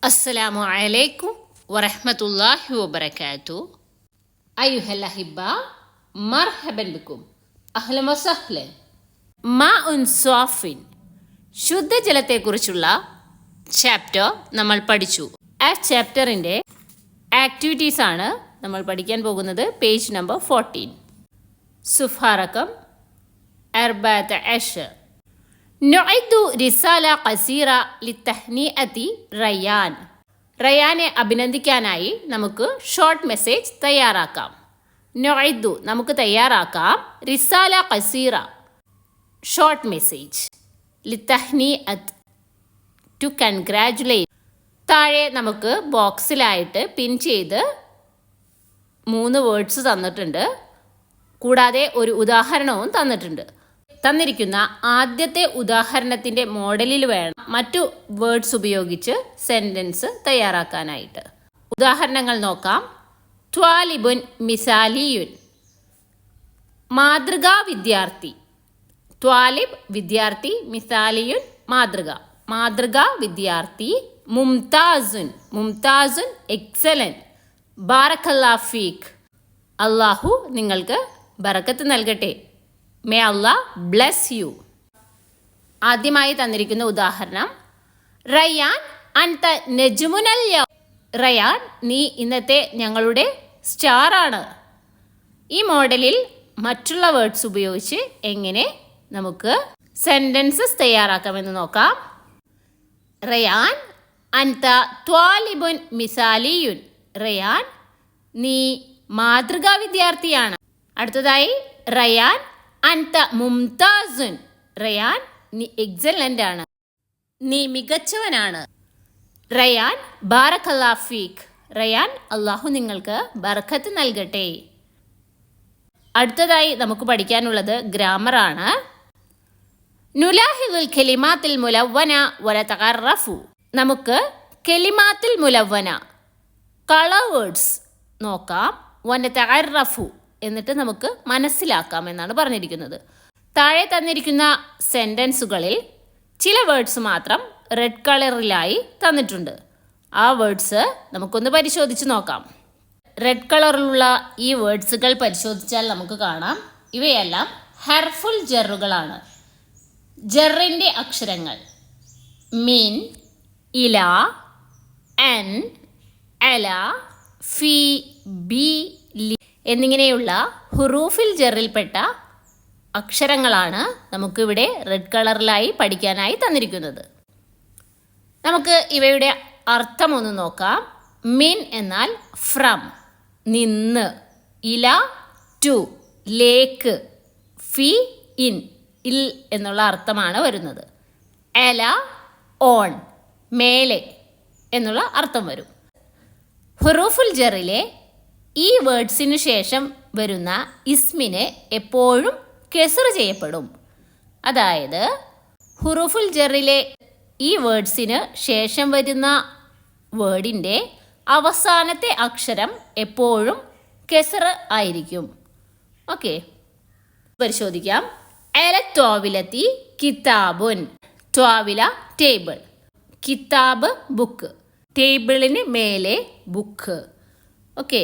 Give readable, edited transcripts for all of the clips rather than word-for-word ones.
അസ്സലാമു അലൈക്കും വറഹ്മത്തുള്ളാഹി വബറകാതുഹു. അയ്യുഹൽ അഹിബ്ബ, മർഹബൻ ബിക്കും, അഹ്ലൻ വസഹ്ലൻ. മാഉൻ സ്വാഫിൻ, ശുദ്ധജലത്തെക്കുറിച്ചുള്ള ചാപ്റ്റർ നമ്മൾ പഠിച്ചു. ആ ചാപ്റ്ററിൻ്റെ ആക്ടിവിറ്റീസ് ആണ് നമ്മൾ പഠിക്കാൻ പോകുന്നത്. പേജ് നമ്പർ 14, സുഫാറക്കം 14. نعد رسالة قصيرة لتهنئة റയാൻ. റയാനെ അഭിനന്ദിക്കാനായി നമുക്ക് ഷോർട്ട് മെസ്സേജ് തയ്യാറാക്കാം. നൊഇദു, നമുക്ക് തയ്യാറാക്കാം. റിസാല ഖസീറ, ഷോർട്ട് മെസ്സേജ്. ലിതഹ്നിഅത്ത്, ടു കൺഗ്രാജുലേറ്റ്. താഴെ നമുക്ക് ബോക്സിലായിട്ട് പിൻ ചെയ്ത് 3 വേർഡ്സ് തന്നിട്ടുണ്ട്. കൂടാതെ ഒരു ഉദാഹരണവും തന്നിട്ടുണ്ട്. തന്നിരിക്കുന്ന ആദ്യത്തെ ഉദാഹരണത്തിൻ്റെ മോഡലിൽ വേണം മറ്റു വേർഡ്സ് ഉപയോഗിച്ച് സെൻറ്റൻസ് തയ്യാറാക്കാനായിട്ട്. ഉദാഹരണങ്ങൾ നോക്കാം. ത്വാലിബുൻ മിസാലിയുൻ, മാതൃകാ വിദ്യാർത്ഥി. ത്വാലിബ് വിദ്യാർത്ഥി, മിസാലിയുൻ മാതൃക, മാതൃകാ വിദ്യാർത്ഥി. മുംതാസുൻ, മുംതാസുൻ എക്സലന്റ്. ബാറക്കല്ലാ ഫീക്ക്, അള്ളാഹു നിങ്ങൾക്ക് ബറക്കത്ത് നൽകട്ടെ. May Allah bless you. ആദ്യമായി തന്നിരിക്കുന്ന ഉദാഹരണം, റയാൻ അൻത നജ്മുനൽ യൗം. റയാൻ, നീ ഇന്നത്തെ ഞങ്ങളുടെ സ്റ്റാറാണ്. ഈ മോഡലിൽ മറ്റുള്ള വേർഡ്സ് ഉപയോഗിച്ച് എങ്ങനെ നമുക്ക് സെൻറ്റൻസസ് തയ്യാറാക്കാമെന്ന് നോക്കാം. റയാൻ അൻത ത്വാലിബുൻ മിസാലിയുൻ. റയാൻ, നീ മാതൃകാ വിദ്യാർത്ഥിയാണ്. അടുത്തതായി, റയാൻ അൻത മുംതാസുൻ. റയാൻ, നീ എക്സലന്റ് ആണ്, നീ മികച്ചവനാണ്. റയാൻ ബാറക്കല്ലാ ഫീക്ക്. റയാൻ, അള്ളാഹു നിങ്ങൾക്ക് ബർക്കത്ത് നൽകട്ടെ. അടുത്തതായി നമുക്ക് പഠിക്കാനുള്ളത് ഗ്രാമറാണ്. നുലാഹിദുൽ കലിമാത്തിൽ മുലവ്വന വനതഖറഫു. നമുക്ക് കലിമാത്തിൽ മുലവ്വന, കളർ വേർഡ്സ് നോക്കാം. വനതഖറഫു, എന്നിട്ട് നമുക്ക് മനസ്സിലാക്കാം എന്നാണ് പറഞ്ഞിരിക്കുന്നത്. താഴെ തന്നിരിക്കുന്ന സെൻറ്റൻസുകളിൽ ചില വേർഡ്സ് മാത്രം റെഡ് കളറിലായി തന്നിട്ടുണ്ട്. ആ വേർഡ്സ് നമുക്കൊന്ന് പരിശോധിച്ച് നോക്കാം. റെഡ് കളറിലുള്ള ഈ വേർഡ്സുകൾ പരിശോധിച്ചാൽ നമുക്ക് കാണാം ഇവയെല്ലാം ഹർഫുൽ ജറുകളാണ്. ജറിൻ്റെ അക്ഷരങ്ങൾ മീൻ, ഇല, അൻ, അല, ഫി, ബി, ലി എന്നിങ്ങനെയുള്ള ഹുറൂഫിൽ ജറിൽപ്പെട്ട അക്ഷരങ്ങളാണ് നമുക്കിവിടെ റെഡ് കളറിലായി പഠിക്കാനായി തന്നിരിക്കുന്നത്. നമുക്ക് ഇവയുടെ അർത്ഥം ഒന്ന് നോക്കാം. മിൻ എന്നാൽ ഫ്രം, നിന്ന്. ഇല, ടു, ലേക്ക്. ഫി, ഇൻ, ഇൽ എന്നുള്ള അർത്ഥമാണ് വരുന്നത്. എല, ഓൺ, മേലെ എന്നുള്ള അർത്ഥം വരും. ഹുറൂഫുൽ ജറിലെ ഈ വേർഡ്സിനു ശേഷം വരുന്ന ഇസ്മിനെ എപ്പോഴും കെസ്ർ ചെയ്യപ്പെടും. അതായത് ഹുറൂഫുൽ ജറിലെ ഈ വേർഡ്സിന് ശേഷം വരുന്ന വേർഡിൻ്റെ അവസാനത്തെ അക്ഷരം എപ്പോഴും കെസ്ർ ആയിരിക്കും. ഓക്കെ, പരിശോധിക്കാം. അല ത്വാവിലത്തി കിതാബുൻ. ത്വാവില ടേബിൾ, കിതാബ് ബുക്ക്, ടേബിളിന് മേലെ book. Okay,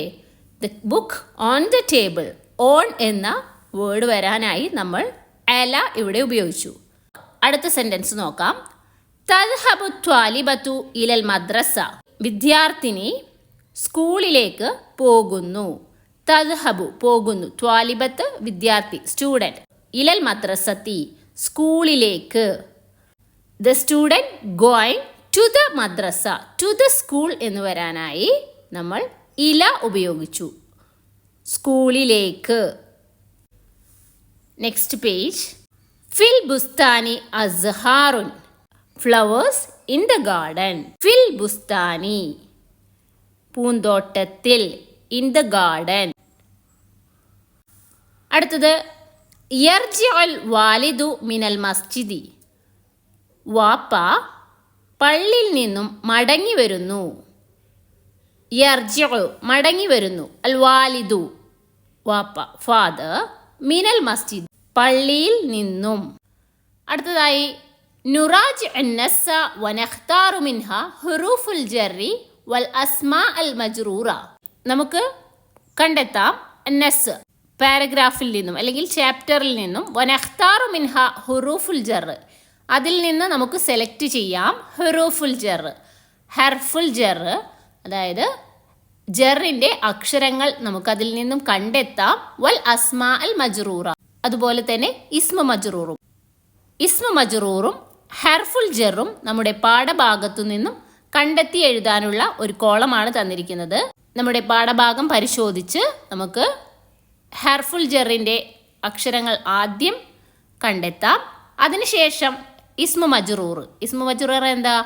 the book on the table. On എന്ന വേർഡ് വരാനായി നമ്മൾ അല ഇവിടെ ഉപയോഗിച്ചു. അടുത്ത സെൻറ്റൻസ് നോക്കാം. തദ്ഹബു ത്വാലിബത്തു ഇലൽ മദ്രസ. വിദ്യാർത്ഥിനി സ്കൂളിലേക്ക് പോകുന്നു. തദ്ഹബു, പോകുന്നു. ത്വാലിബത്ത് വിദ്യാർത്ഥി, സ്റ്റുഡൻറ്റ്. ഇലൽ മദ്രസത്തി, സ്കൂളിലേക്ക്. The student going to the മദ്രസ. ടു ദ സ്കൂൾ എന്ന് വരാനായി നമ്മൾ ഇല ഉപയോഗിച്ചു. സ്കൂളിലേക്ക്. Next page. ഫിൽ ബുസ്താനി അസ്ഹാറുൻ. Flowers in the garden. ഫിൽ ബുസ്താനി, പൂന്തോട്ടത്തിൽ. In the garden. അടുത്തത്, യർജിഉൽ വാലിദു മിനൽ മസ്ജിദി. വാപ്പ പള്ളിയിൽ നിന്നും മടങ്ങി വരുന്നു. യർജിഉ, മടങ്ങി വരുന്നു. അൽ വാലിദു, വാപ്പ, ഫാദർ. മിനൽ മസ്ജിദ്, പള്ളിയിൽ നിന്നും. അടുത്തതായി, നുറാജ് അന്നസ്സ വനഖ്താറു മിൻഹ ഹുറൂഫുൽ ജർരി വൽ അസ്മാ അൽ മജ്റൂറ. നമുക്ക് കണ്ടെത്താം നസ് പാരഗ്രാഫിൽ നിന്നും അല്ലെങ്കിൽ ചാപ്റ്ററിൽ നിന്നും വനഖ്താറു മിൻഹ ഹുറൂഫുൽ ജർ, അതിൽ നിന്ന് നമുക്ക് സെലക്ട് ചെയ്യാം ഹുറൂഫുൽ ജർ, ഹർഫുൽ ജർ, അതായത് ജറിൻ്റെ അക്ഷരങ്ങൾ നമുക്കതിൽ നിന്നും കണ്ടെത്താം. വൽ അസ്മാ അൽ മജ്റൂറ, അതുപോലെ തന്നെ ഇസ്മ മജ്റൂറും. ഇസ്മ മജ്റൂറും ഹർഫുൽ ജറും നമ്മുടെ പാഠഭാഗത്തു നിന്നും കണ്ടെത്തി എഴുതാനുള്ള ഒരു കോളമാണ് തന്നിരിക്കുന്നത്. നമ്മുടെ പാഠഭാഗം പരിശോധിച്ച് നമുക്ക് ഹർഫുൽ ജറിൻ്റെ അക്ഷരങ്ങൾ ആദ്യം കണ്ടെത്താം. അതിനുശേഷം ഇസ്മ മജ്റൂർ. ഇസ്മ മജ്റൂർ എന്താ?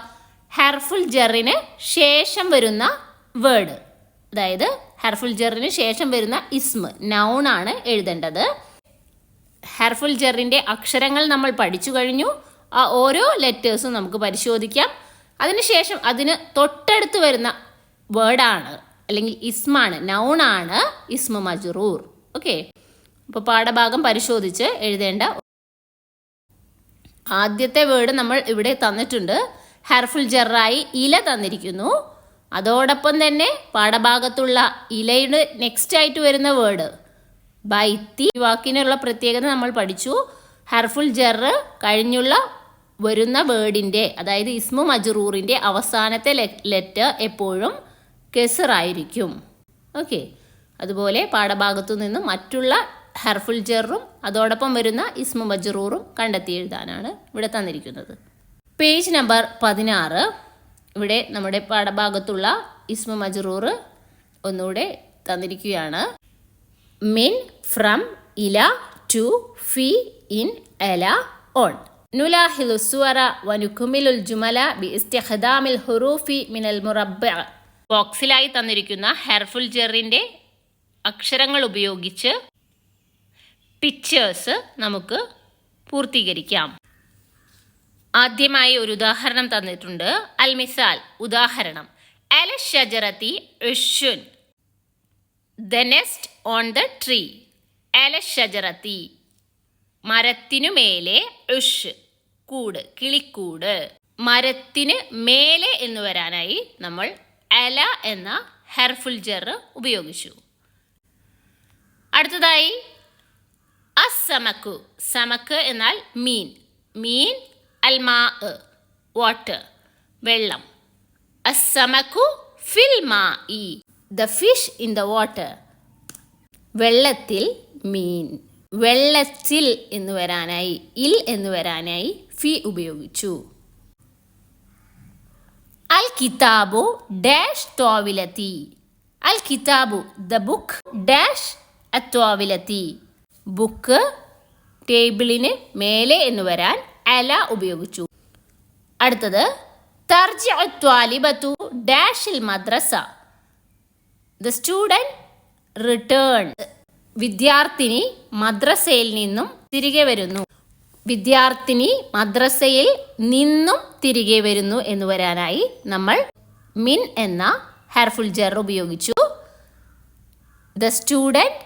ഹർഫുൽ ജറിന് ശേഷം വരുന്ന വേർഡ്, അതായത് ഹർഫുൽ ജറിന് ശേഷം വരുന്ന ഇസ്മ നൗൺ ആണ് എഴുതേണ്ടത്. ഹർഫുൽ ജറിൻ്റെ അക്ഷരങ്ങൾ നമ്മൾ പഠിച്ചു കഴിഞ്ഞു. ആ ഓരോ ലെറ്റേഴ്സും നമുക്ക് പരിശോധിക്കാം. അതിനുശേഷം അതിന് തൊട്ടടുത്ത് വരുന്ന വേർഡാണ് അല്ലെങ്കിൽ ഇസ്മാണ്, നൗണാണ് ഇസ്മ മജ്റൂർ. ഓക്കെ, അപ്പോൾ പാഠഭാഗം പരിശോധിച്ച് എഴുതേണ്ട ആദ്യത്തെ വേർഡ് നമ്മൾ ഇവിടെ തന്നിട്ടുണ്ട്. ഹർഫുൽ ജറായി ഇല തന്നിരിക്കുന്നു. അതോടൊപ്പം തന്നെ പാഠഭാഗത്തുള്ള ഇലയുടെ നെക്സ്റ്റ് ആയിട്ട് വരുന്ന വേർഡ് ബൈത്തി. ഈ വാക്കിനുള്ള പ്രത്യേകത നമ്മൾ പഠിച്ചു. ഹർഫുൽ ജർ കഴിഞ്ഞുള്ള വരുന്ന വേർഡിൻ്റെ, അതായത് ഇസ്മു മജ്റൂറിൻ്റെ അവസാനത്തെ ലെറ്റർ എപ്പോഴും കെസറായിരിക്കും. ഓക്കെ, അതുപോലെ പാഠഭാഗത്തു നിന്നും മറ്റുള്ള ഹർഫുൽ ജറും അതോടൊപ്പം വരുന്ന ഇസ്മു മജ്റൂറും കണ്ടെത്തി എഴുതാനാണ് ഇവിടെ തന്നിരിക്കുന്നത്. Page number 16. ഇവിടെ നമ്മുടെ പാഠഭാഗത്തുള്ള ഇസ്മു മജ്റൂർ ഒന്നുകൂടെ തന്നിരിക്കുകയാണ്. മിൻ, ഫ്രം, ഇല, ടു, ഫി, ഇൻ, എല, ഓൺ. നുലാഹിലു സുവറ വനുക്കുമിലുൽ ജുമല ബി ഇസ്തിഖ്ദാമിൽ ഹുറൂഫി മിനൽ മുറബ്ബഅ. ബോക്സിലായി തന്നിരിക്കുന്ന ഹർഫുൽ ജറിൻ്റെ അക്ഷരങ്ങൾ ഉപയോഗിച്ച് പിക്ചേഴ്സ് നമുക്ക് പൂർത്തീകരിക്കാം. ആദ്യമായി ഒരു ഉദാഹരണം തന്നിട്ടുണ്ട്. അൽ മിസാൽ, ഉദാഹരണം. അല ഷജറത്തി ഉഷുൻ, the nest on the tree. അല ഷജറത്തി, മരത്തിനു മേലെ, ഉഷ്, കൂട്, കിളിക്കൂട്. മരത്തിന് മേലെ എന്ന് വരാനായി നമ്മൾ അല എന്ന ഹർഫുൽ ജർ ഉപയോഗിച്ചു. അടുത്തതായി അസ്സമക്കു, സമക്ക് എന്നാൽ മീൻ. മീൻ അൽമാ, വാട്ടർ, വെള്ളം. അസ്സമക്കു ഫിൽ മാഇ, the fish in the water. വെള്ളത്തിൽ മീൻ. വെള്ളത്തിൽ എന്ന് വരാനായി, ഇൽ എന്ന് വരാനായി ഫി ഉപയോഗിച്ചു. അൽ കിതാബു ഡാഷ് ത്വാവിലത്തി. അൽ കിതാബു, ദ ബുക്ക്, ഡാഷ് അത്വാവിലത്തി, ബുക്ക് ടേബിളിന് മേലെ എന്ന് വരാൻ അല ഉപയോഗിച്ചു. അടുത്തത് തർജിഉ ത്വാലിബത്തു ഡാഷിൽ മദ്രസ, ദ സ്റ്റുഡൻറ് റിട്ടേൺ. വിദ്യാർത്ഥിനി മദ്രസയിൽ നിന്നും തിരികെ വരുന്നു. വിദ്യാർത്ഥിനി മദ്രസയിൽ നിന്നും തിരികെ വരുന്നു എന്ന് വരാനായി നമ്മൾ മിൻ എന്ന ഹർഫുൽ ജർ ഉപയോഗിച്ചു. The student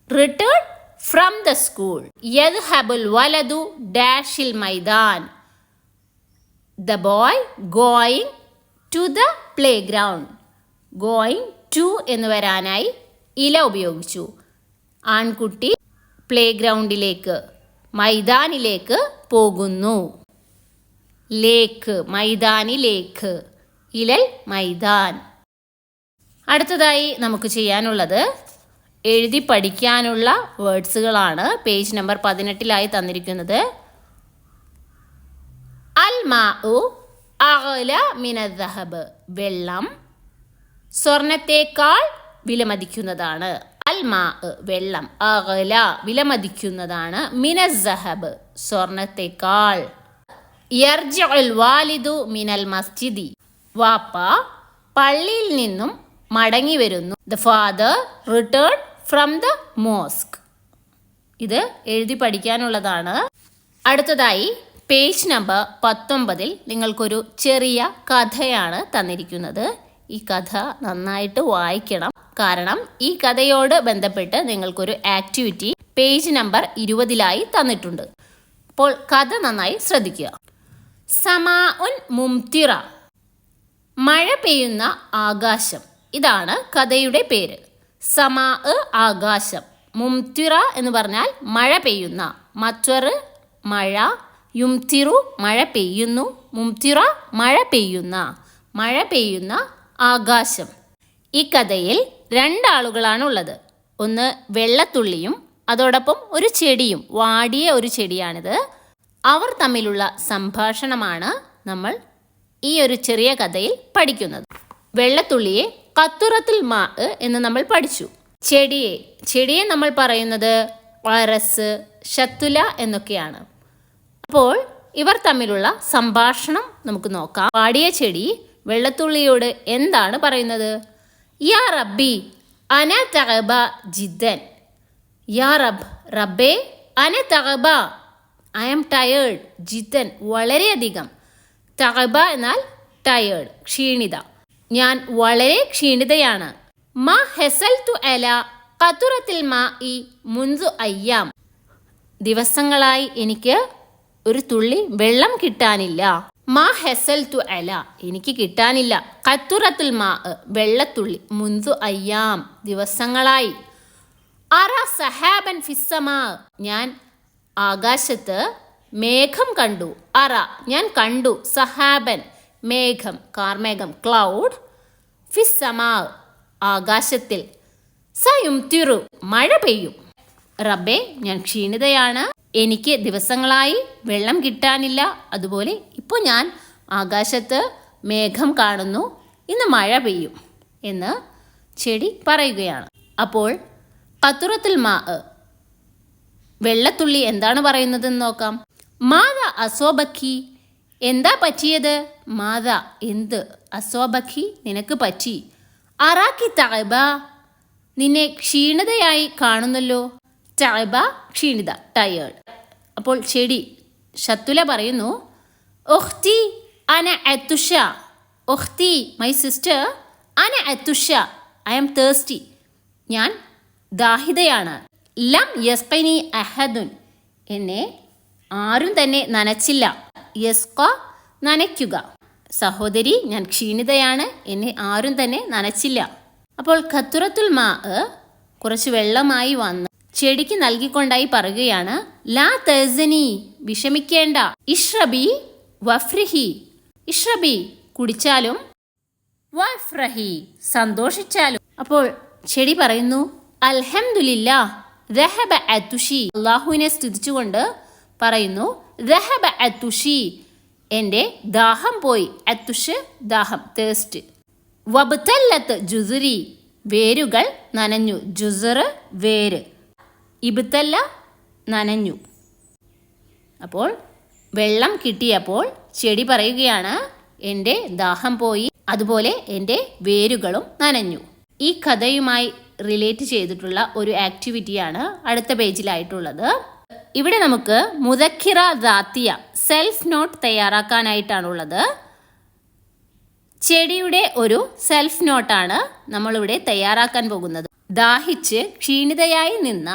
return from the school. യദ്ഹബുൽ വലദു ഡാഷിൽ മൈദാൻ, the boy going to the playground. Going to എന്ന് വരാനായി ഇല ഉപയോഗിച്ചു. ആൺകുട്ടി പ്ലേ ഗ്രൗണ്ടിലേക്ക്, മൈതാനിലേക്ക് പോകുന്നു. ലേക്ക്, മൈതാനിലേക്ക്, ഇലൽ മൈദാൻ. അടുത്തതായി നമുക്ക് ചെയ്യാനുള്ളത് എഴുതി പഠിക്കാനുള്ള വേർഡ്സുകളാണ്. പേജ് നമ്പർ 18 തന്നിരിക്കുന്നത്. അൽ മാഉ അഗ്ല മിനൽ ദഹബ്, വെള്ളം സ്വർണത്തേക്കാൾ വിലമതിക്കുന്നതാണ്. അൽ മാ, വെള്ളം. അഗ്ല, വിലമതിക്കുന്നതാണ്. മിനൽ ദഹബ്, സ്വർണത്തേക്കാൾ. യർജിഉൽ വാലിദു മിനൽ മസ്ജിദി, വാപ്പ പള്ളിയിൽ നിന്നും മടങ്ങി വരുന്നു. The father return from the mosque. ഇത് എഴുതി പഠിക്കാനുള്ളതാണ്. അടുത്തതായി പേജ് നമ്പർ 19 നിങ്ങൾക്കൊരു ചെറിയ കഥയാണ് തന്നിരിക്കുന്നത്. ഈ കഥ നന്നായിട്ട് വായിക്കണം. കാരണം ഈ കഥയോട് ബന്ധപ്പെട്ട് നിങ്ങൾക്കൊരു ആക്ടിവിറ്റി പേജ് നമ്പർ 20 തന്നിട്ടുണ്ട്. അപ്പോൾ കഥ നന്നായി ശ്രദ്ധിക്കുക. സമാ ഉൻ മുംതിറ, മഴ പെയ്യുന്ന ആകാശം. ഇതാണ് കഥയുടെ പേര്. സമാ ആകാശം, മുംതിറ എന്ന് പറഞ്ഞാൽ മഴ പെയ്യുന്ന, മത്വർ മഴ, യുംതിറു മഴ പെയ്യുന്നു, മുംതിറ മഴ പെയ്യുന്ന ആകാശം. ഈ കഥയിൽ രണ്ടാളുകളാണുള്ളത്. ഒന്ന് വെള്ളത്തുള്ളിയും അതോടൊപ്പം ഒരു ചെടിയും, വാടിയ ഒരു ചെടിയാണിത്. അവർ തമ്മിലുള്ള സംഭാഷണമാണ് നമ്മൾ ഈ ഒരു ചെറിയ കഥയിൽ പഠിക്കുന്നത്. വെള്ളത്തുള്ളിയെ ഖത്തുറത്തുൽ മാ എന്ന് നമ്മൾ പഠിച്ചു. ചെടിയെ നമ്മൾ പറയുന്നത് വറസ്, ഷത്തുല എന്നൊക്കെയാണ്. അപ്പോൾ ഇവർ തമ്മിലുള്ള സംഭാഷണം നമുക്ക് നോക്കാം. വാടിയ ചെടി വെള്ളത്തുള്ളിയോട് എന്താണ് പറയുന്നത്? യാ റബ്ബി അന തഗബ ജിദ്ദൻ. യാ റബ്ബേ അന തഗബ, ഐ ആം ടയേർഡ്, ജിദ്ദൻ വളരെയധികം, തഗബ എന്നാൽ ടയേർഡ്, ക്ഷീണിത, ഞാൻ വളരെ ക്ഷീണിതയാണ്. മാ ഹെസൽതു അല ഖതുറത്തിൽ മാഇ മുൻസു അയ്യാം, ദിവസങ്ങളായി എനിക്ക് ഒരു തുള്ളി വെള്ളം കിട്ടാനില്ല. മാ ഹെസൽതു അല, എനിക്ക് കിട്ടാനില്ല, ഖതുറത്തുൽ മാ വെള്ളത്തുള്ളി, മുൻസു അയ്യാം ദിവസങ്ങളായി. അറ സഹാബൻ ഫിസ്സമാ, ഞാൻ ആകാശത്ത് മേഘം കണ്ടു. അറ ഞാൻ കണ്ടു, സഹാബൻ മേഘം, കാർമേഘം, ക്ലൗഡ്, ഫിസ്സമാ ആകാശത്തിൽ, സയുംതിറു മഴ പെയ്യും. റബ്ബേ ഞാൻ ക്ഷീണിതയാണ്, എനിക്ക് ദിവസങ്ങളായി വെള്ളം കിട്ടാനില്ല. അതുപോലെ ഇപ്പോൾ ഞാൻ ആകാശത്ത് മേഘം കാണുന്നു, ഇന്ന് മഴ പെയ്യും എന്ന് ചെടി പറയുകയാണ്. അപ്പോൾ ഖതുറത്തുൽ മാ, വെള്ളത്തുള്ളി എന്താണ് പറയുന്നതെന്ന് നോക്കാം. മാത അസോബക്കി, എന്താ പറ്റിയത്? മാത എന്ത്, അസോബക്കി നിനക്ക് പറ്റി, അറാക്കി തഅബ, നിന്നെ ക്ഷീണിതയായി കാണുന്നല്ലോ. തഅബ ക്ഷീണിത, ടയേർഡ്. അപ്പോൾ ചെടി ഷത്തുല പറയുന്നു, ഒഖ്തി അന അത്തുഷ, ഒഖ്തി മൈ സിസ്റ്റർ, അന അത്തുഷ ഐ ആം തേഴ്സ്റ്റി, ഞാൻ ദാഹിതയാണ്. ലം യസ്ഖനി അഹദുൻ, എന്നെ ആരും തന്നെ നനച്ചില്ല. യസ്ഖ നനയ്ക്കുക, സഹോദരി ഞാൻ ക്ഷീണിതയാണ്, എന്നെ ആരും തന്നെ നനച്ചില്ല. അപ്പോൾ ഖതുറത്തുൽ മാ കുറച്ച് വെള്ളമായി വന്ന് ചെടിക്ക് നൽകിക്കൊണ്ടായി പറയുകയാണ്, ലാ തഹ്സനി, വിഷമിക്കേണ്ട, ഇഷ്റബി വഫ്രിഹി, ഇഷ്റബി കുടിച്ചാലും, വഫ്രഹി സന്തോഷിച്ചാലും. അപ്പോൾ ചെടി പറയുന്നു, അൽഹംദുലില്ലാ ദഹബ അത്തുഷി, അല്ലാഹുവിനെ സ്തുതിച്ചുകൊണ്ട് പറയുന്നു, ദഹബ അത്തുഷി എൻ്റെ ദാഹം പോയി, അത്തുഷ് ദാഹം, തേസ്റ്റ്. വബ്തല്ലത്ത് ജുസുരി, വേരുകൾ നനഞ്ഞു, ജുസുർ വേര്, ഇബ്തല്ല നനഞ്ഞു. അപ്പോൾ വെള്ളം കിട്ടിയപ്പോൾ ചെടി പറയുകയാണ്, എൻ്റെ ദാഹം പോയി, അതുപോലെ എൻ്റെ വേരുകളും നനഞ്ഞു. ഈ കഥയുമായി റിലേറ്റ് ചെയ്തിട്ടുള്ള ഒരു ആക്ടിവിറ്റിയാണ് അടുത്ത പേജിലായിട്ടുള്ളത്. ഇവിടെ നമുക്ക് മുദക്കിറ ദാത്തിയ, സെൽഫ് നോട്ട് തയ്യാറാക്കാനായിട്ടാണുള്ളത്. ചെടിയുടെ ഒരു സെൽഫ് നോട്ടാണ് നമ്മളിവിടെ തയ്യാറാക്കാൻ പോകുന്നത്. ദാഹിച്ച് ക്ഷീണിതയായി നിന്ന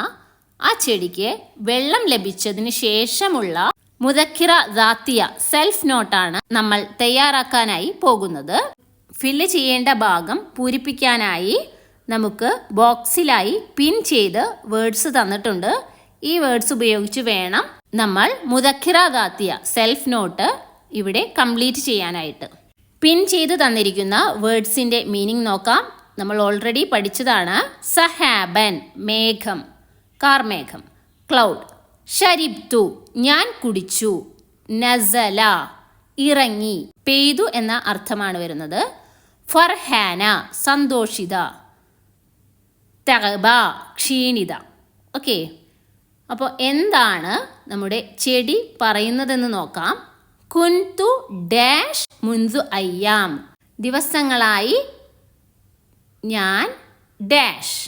ആ ചെടിക്ക് വെള്ളം ലഭിച്ചതിന് ശേഷമുള്ള മുദക്കിറ ദാത്തിയ സെൽഫ് നോട്ടാണ് നമ്മൾ തയ്യാറാക്കാനായി പോകുന്നത്. ഫില്ല് ചെയ്യേണ്ട ഭാഗം പൂരിപ്പിക്കാനായി നമുക്ക് ബോക്സിലായി പിൻ ചെയ്ത് വേർഡ്സ് തന്നിട്ടുണ്ട്. ഈ വേർഡ്സ് ഉപയോഗിച്ച് വേണം നമ്മൾ മുദക്കിറ ദാത്തിയ സെൽഫ് നോട്ട് ഇവിടെ കംപ്ലീറ്റ് ചെയ്യാനായിട്ട്. പിൻ ചെയ്ത് തന്നിരിക്കുന്ന വേർഡ്സിൻ്റെ മീനിങ് നോക്കാം. നമ്മൾ ഓൾറെഡി പഠിച്ചതാണ്. സഹാബൻ മേഘം, കാർമേഘം, ക്ലൗഡ്. ഷരിബ്തു ഞാൻ കുടിച്ചു. നസല ഇറങ്ങി, പെയ്തു എന്ന അർത്ഥമാണ് വരുന്നത്. ഫർഹാന സന്തോഷിത. തഗബ ക്ഷീണിത. ഓക്കെ, അപ്പോൾ എന്താണ് നമ്മുടെ ചെടി പറയുന്നതെന്ന് നോക്കാം. കുൻതു ഡാഷ് മുൻസു അയ്യാം, ദിവസങ്ങളായി ഞാൻ ഡാഷ്,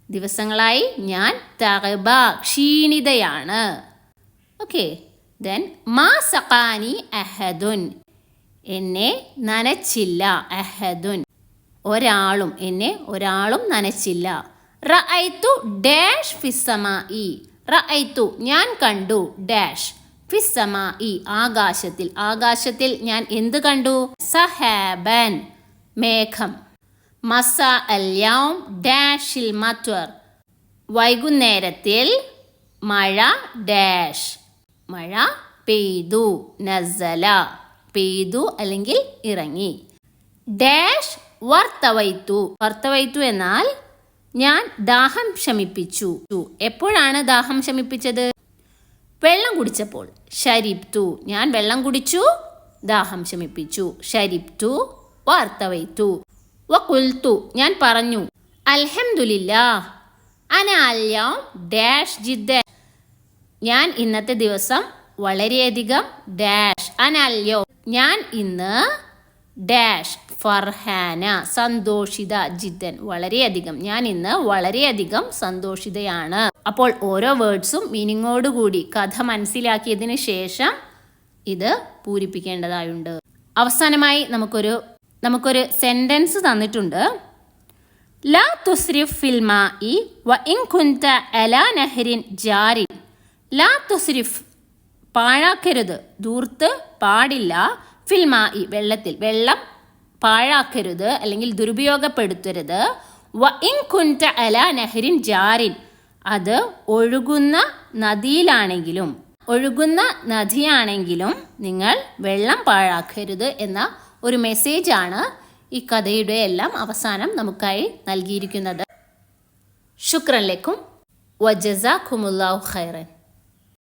ദിവസങ്ങളായി ഞാൻ തഗബ ക്ഷീണിതയാണ്. ഓക്കെ, ദെൻ മാ സഖാനി അഹദുൻ, എന്നെ നനച്ചില്ല. അഹദുൻ ഒരാളും, എന്നെ ഒരാളും നനച്ചില്ല. റഅയ്തു ഡാഷ് ഫിസ്സമായി, റഅയ്തു ഞാൻ കണ്ടു, ഡാഷ് ഫിസ്സമാഇ ആകാശത്തിൽ. ആകാശത്തിൽ ഞാൻ എന്ത് കണ്ടു? സഹാബൻ മേഘം. മസ അൽയൗം ഡാഷിൽ മത്വർ വൈകുന്നേരത്തിൽ മഴ ഡാഷ് മഴ പെയ്തു. നസല പെയ്തു അല്ലെങ്കിൽ ഇറങ്ങി. ഡാഷ് വർത്തവൈത്തു. വർത്തവൈത്തു എന്നാൽ ഞാൻ ദാഹം ശമിപ്പിച്ചു. എപ്പോഴാണ് ദാഹം ശമിപ്പിച്ചത്? വെള്ളം കുടിച്ചപ്പോൾ. ശരിബ്തു ഞാൻ വെള്ളം കുടിച്ചു, ദാഹം ശമിപ്പിച്ചു. ശരിബ്തു വർത്തവൈത്തു. വഖുൽതു ഞാൻ പറഞ്ഞു. അൽഹംദുലില്ലാഹ് അന അൽയൗം ഡാഷ് ജിദ്ദൻ ഞാൻ ഇന്നത്തെ ദിവസം വളരെയധികം ഡാഷ്. അന അൽയൗം ഞാൻ ഇന്ന് ഡാഷ് ഫർഹാന സന്തോഷിത ജിദ്ദൻ വളരെയധികം. ഞാൻ ഇന്ന് വളരെയധികം സന്തോഷിതയാണ്. അപ്പോൾ ഓരോ വേർഡ്സും മീനിങ്ങോടുകൂടി കഥ മനസ്സിലാക്കിയതിന് ശേഷം ഇത് പൂരിപ്പിക്കേണ്ടതായുണ്ട്. അവസാനമായി നമുക്കൊരു സെന്റൻസ് തന്നിട്ടുണ്ട്. ലാ തുസ്രിഫ് ഫിൽ മാഇ വ ഇൻ കുൻത അലാ നഹ്രിൻ ജാരിൻ. ലാ തുസ്രിഫ് പാഴാക്കരുത്, ധൂർത്ത് പാടില്ല. ഫിൽ മാഇ വെള്ളത്തിൽ, വെള്ളം പാഴാക്കരുത് അല്ലെങ്കിൽ ദുരുപയോഗപ്പെടുത്തരുത്. വ ഇൻ കുൻത അലാ നഹ്രിൻ ജാരിൻ അത് ഒഴുകുന്ന നദിയാണെങ്കിലും നിങ്ങൾ വെള്ളം പാഴാക്കരുത് എന്ന ഒരു മെസ്സേജാണ് ഈ കഥയുടെ എല്ലാം അവസാനം നമുക്കായി നൽകിയിരിക്കുന്നത്. ശുക്രൻ ലക്കും വജസാകുമുല്ലാഹു ഖൈറൻ.